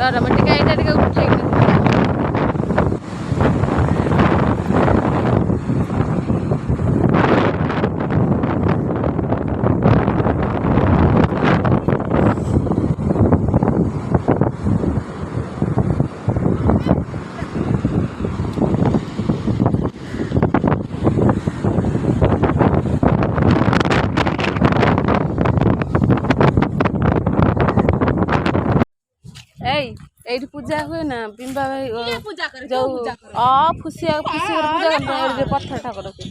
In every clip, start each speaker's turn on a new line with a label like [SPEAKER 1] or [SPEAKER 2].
[SPEAKER 1] डर टे ये उठे एठी पूजा हुए ना बिंबा भाई जो फुसिया फुसी पूजा करते पत्थर ठाकुर के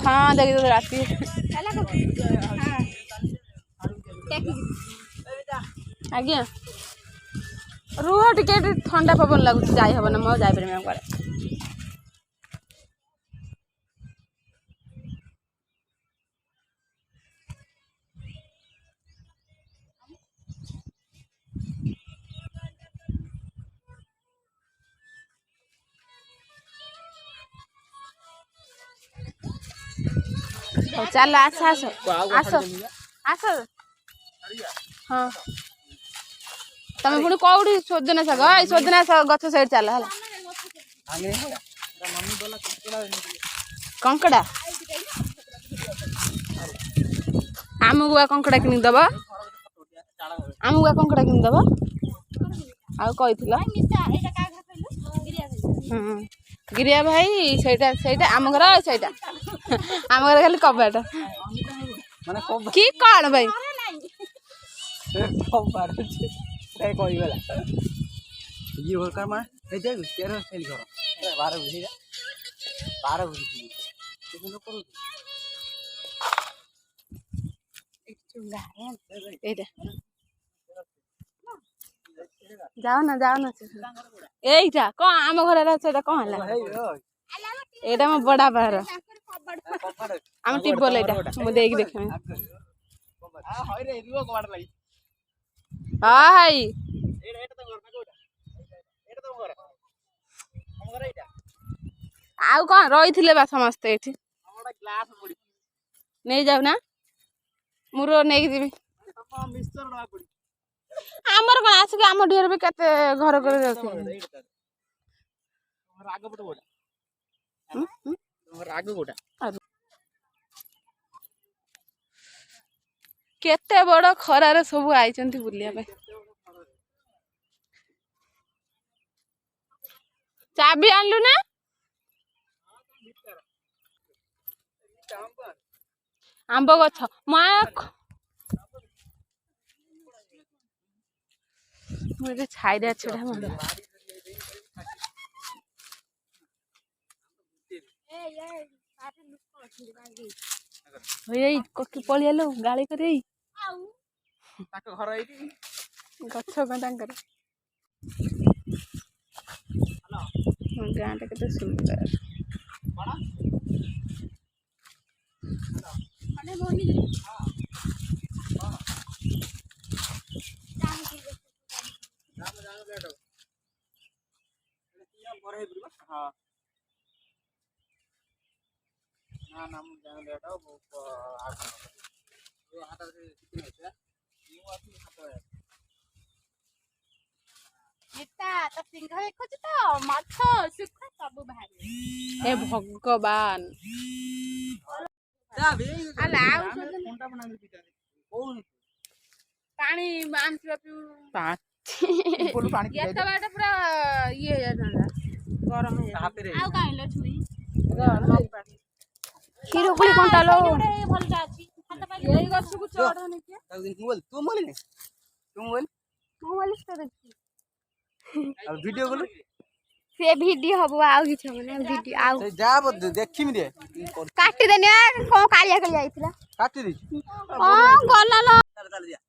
[SPEAKER 1] हाँ देखिए राति आज्ञा रुह टिके ठंडा पवन लगुच जाई हबना म जाई परमे कुआडे चल आस आस आस आस हाँ तमें पुणी कौटी सोजना शाग सोजना गछ साइड चल कंकड़ा आमको कंकड़ा किनिदब आमको कंकड़ा किनिदब आउ कही गिरिया भाई सेटा सेटा आम घर सेटा आम घर खाली कबाट कि कौन भाई जाओ ना एटा कौन आम घर कौन एटा मो बड़ा बाहर आम टिबल एटा मु देख देख हाँ हाई आउ कौन रही बा समस्ते एठी नहीं जाऊ ना मुरो नहीं जीवी आमर कौन आसिक आम ढेर भी केते घर कर केते बड़ खरारे सब आई बुलिया पे चाबी आनलु ना आंब गछ मुझे छाइरा छड़ा मन ए ककी पळियालो गाली करे ताको घर एठी गछ गंडांकर हेलो गांटा केते सुंदर बड़ा अने मोनी हां जाम बैठो ये बरे बुआ हां ना नाम जान बैठो वो हाथ से कितने है ये आती हाथ है एटा तो सिंह देखछ तो माछ सुख सब बाहर हे भगवान जा बे आला कोंटा बना दे पिटा कोन पानी आनथिबा पानी बोलू पानी ये तो बाटा पूरा ये हो जाता गरम है हाथ रे आउ काइलो छुई गरम पानी खीर कोली कोंटा लो भलटा अछि यही गछ को चढ़ ने के तू बोलिस तो देखी अब वीडियो बोल से वीडियो हबो आउ कि छ माने वीडियो आउ से जाब देखिम रे काटी देने को कालिया के आइथिला काटी दी हां गला लो चल जा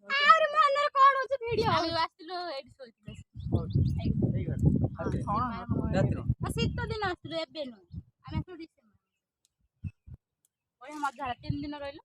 [SPEAKER 1] आर मनर कोन होछ वीडियो हम आस्तिलो एडी सोइथिले एई घर हां रात्रि शीत दिन आस्तिलो एबे न आमे तो डिसेम्बर ओय हम 3 दिन रहिलो